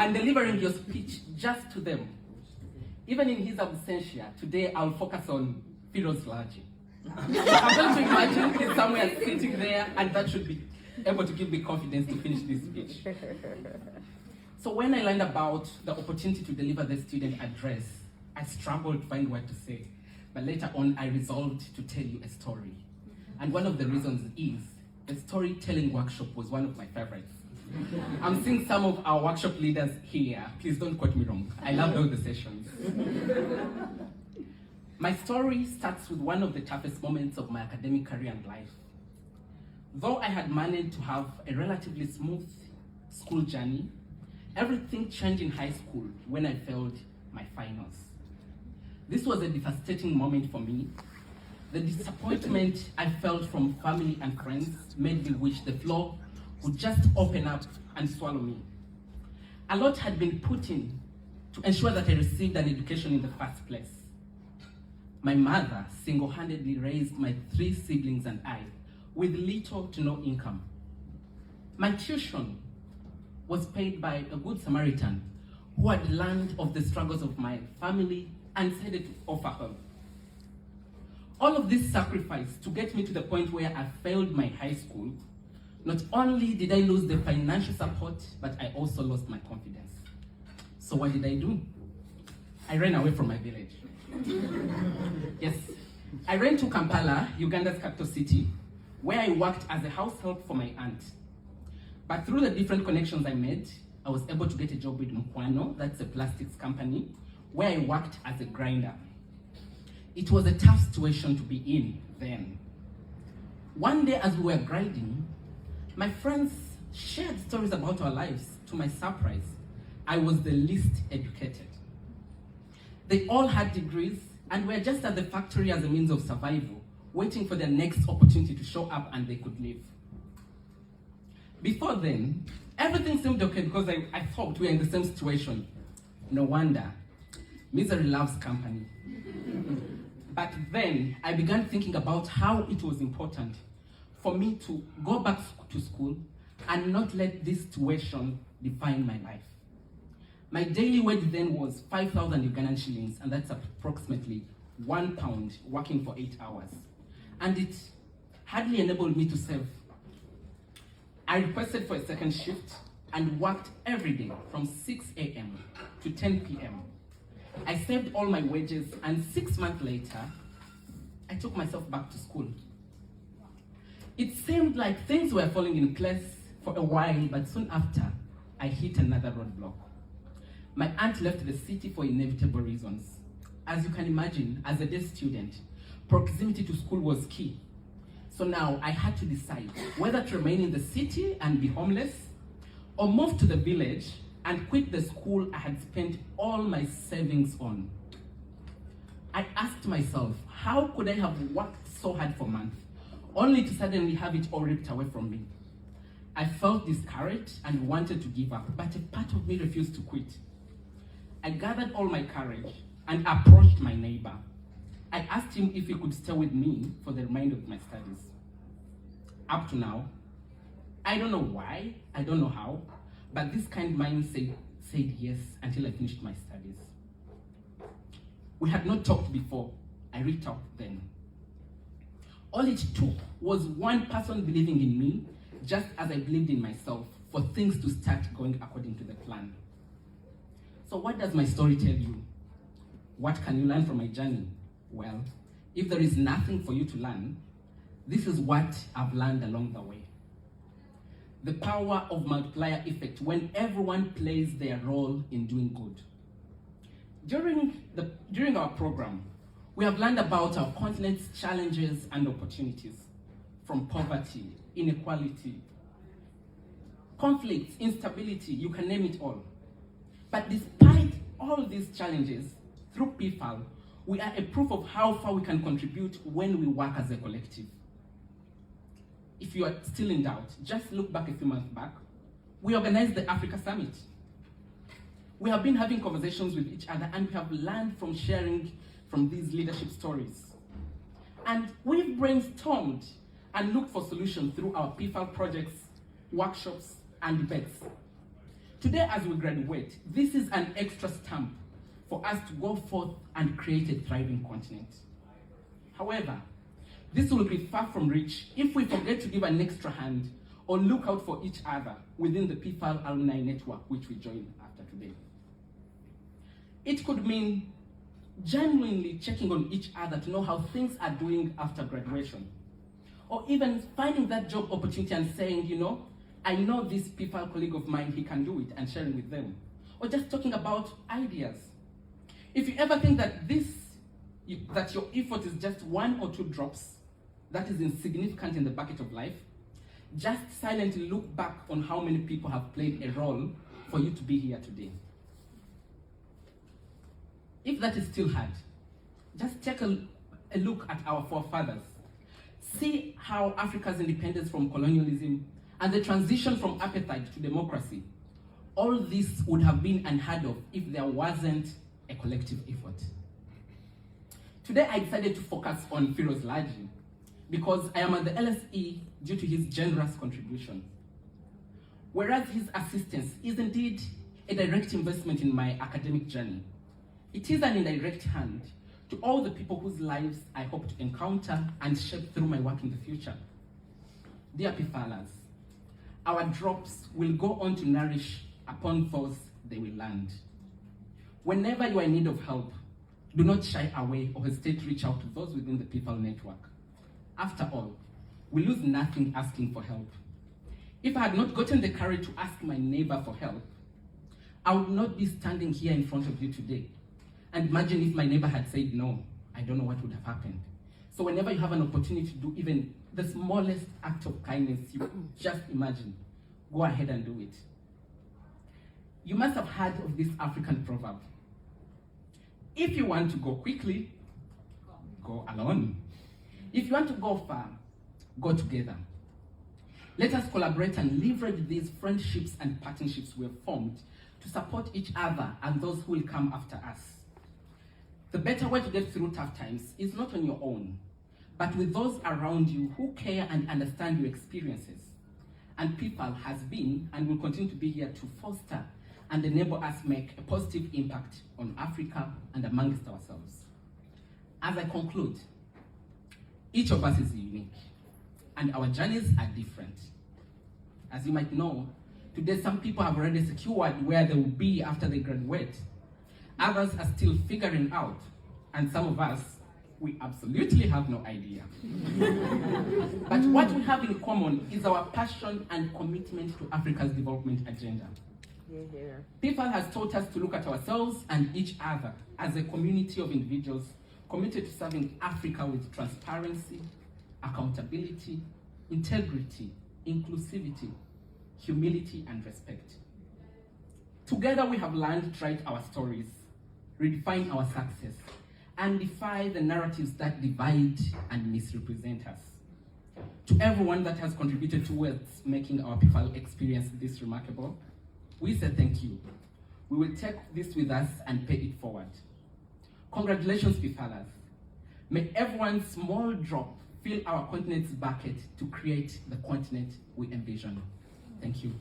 and delivering your speech just to them. Even in his absentia, today I'll focus on Firoz Laji. I'm going to imagine he's somewhere sitting there, and that should be able to give me confidence to finish this speech. So when I learned about the opportunity to deliver the student address, I struggled to find what to say. But later on, I resolved to tell you a story. And one of the reasons is the storytelling workshop was one of my favorites. I'm seeing some of our workshop leaders here. Please don't quote me wrong. I loved all the sessions. My story starts with one of the toughest moments of my academic career and life. Though I had managed to have a relatively smooth school journey, everything changed in high school when I failed my finals. This was a devastating moment for me. The disappointment I felt from family and friends made me wish the floor would just open up and swallow me. A lot had been put in to ensure that I received an education in the first place. My mother single-handedly raised my 3 siblings and I with little to no income. My tuition was paid by a good Samaritan who had learned of the struggles of my family and decided to offer help. All of this sacrifice to get me to the point where I failed my high school. Not only did I lose the financial support, but I also lost my confidence. So what did I do? I ran away from my village. Yes, I ran to Kampala, Uganda's capital city, where I worked as a house help for my aunt. But through the different connections I made, I was able to get a job with Mkwano, that's a plastics company, where I worked as a grinder. It was a tough situation to be in then. One day as we were grinding, my friends shared stories about our lives. To my surprise, I was the least educated. They all had degrees and were just at the factory as a means of survival, waiting for their next opportunity to show up and they could leave. Before then, everything seemed okay because I thought we were in the same situation. No wonder. Misery loves company. But then I began thinking about how it was important for me to go back to school and not let this situation define my life. My daily wage then was 5,000 Ugandan shillings, and that's approximately £1 working for 8 hours. And it hardly enabled me to save. I requested for a second shift and worked every day from 6 a.m. to 10 p.m. I saved all my wages, and 6 months later, I took myself back to school. It seemed like things were falling in place for a while, but soon after, I hit another roadblock. My aunt left the city for inevitable reasons. As you can imagine, as a day student, proximity to school was key. So now I had to decide whether to remain in the city and be homeless, or move to the village and quit the school I had spent all my savings on. I asked myself, how could I have worked so hard for months, only to suddenly have it all ripped away from me? I felt discouraged and wanted to give up, but a part of me refused to quit. I gathered all my courage and approached my neighbor. I asked him if he could stay with me for the remainder of my studies. Up to now, I don't know why, I don't know how, but this kind mind said yes until I finished my studies. We had not talked before. I reached out then. All it took was one person believing in me, just as I believed in myself, for things to start going according to the plan. So what does my story tell you? What can you learn from my journey? Well, if there is nothing for you to learn, this is what I've learned along the way. The power of multiplier effect when everyone plays their role in doing good. During our program, we have learned about our continent's challenges and opportunities, from poverty, inequality, conflicts, instability, you can name it all. But despite all these challenges, through PfAL, we are a proof of how far we can contribute when we work as a collective. If you are still in doubt, just look back a few months back. We organized the Africa Summit. We have been having conversations with each other, and we have learned from sharing from these leadership stories. And we've brainstormed and looked for solutions through our PfAL projects, workshops, and debates. Today, as we graduate, this is an extra stamp for us to go forth and create a thriving continent. However, this will be far from reach if we forget to give an extra hand or look out for each other within the PfAL alumni network which we join after today. It could mean genuinely checking on each other to know how things are doing after graduation. Or even finding that job opportunity and saying, you know, I know this PfAL colleague of mine, he can do it, and sharing with them. Or just talking about ideas. If you ever think that that your effort is just 1 or 2 drops, that is insignificant in the bucket of life, just silently look back on how many people have played a role for you to be here today. If that is still hard, just take a look at our forefathers. See how Africa's independence from colonialism and the transition from apartheid to democracy, all this would have been unheard of if there wasn't a collective effort. Today I decided to focus on Firoz Laji because I am at the LSE due to his generous contribution. Whereas his assistance is indeed a direct investment in my academic journey, it is an indirect hand to all the people whose lives I hope to encounter and shape through my work in the future. Dear PfALers, our drops will go on to nourish upon those they will land. Whenever you are in need of help, do not shy away or hesitate to reach out to those within the PfAL network. After all, we lose nothing asking for help. If I had not gotten the courage to ask my neighbor for help, I would not be standing here in front of you today. And imagine if my neighbor had said no, I don't know what would have happened. So whenever you have an opportunity to do even the smallest act of kindness, you just imagine, go ahead and do it. You must have heard of this African proverb. If you want to go quickly, go alone. If you want to go far, go together. Let us collaborate and leverage these friendships and partnerships we have formed to support each other and those who will come after us. The better way to get through tough times is not on your own, but with those around you who care and understand your experiences. And PfAL has been and will continue to be here to foster and enable us make a positive impact on Africa and amongst ourselves. As I conclude, each of us is unique, and our journeys are different. As you might know, today some people have already secured where they will be after they graduate. Others are still figuring out, and some of us, we absolutely have no idea. But what we have in common is our passion and commitment to Africa's development agenda. PfAL has taught us to look at ourselves and each other as a community of individuals committed to serving Africa with transparency, accountability, integrity, inclusivity, humility, and respect. Together we have learned to write our stories, redefine our success, and defy the narratives that divide and misrepresent us. To everyone that has contributed towards making our PfAL experience this remarkable, we say thank you. We will take this with us and pay it forward. Congratulations, PfALers. May everyone's small drop fill our continent's bucket to create the continent we envision. Thank you.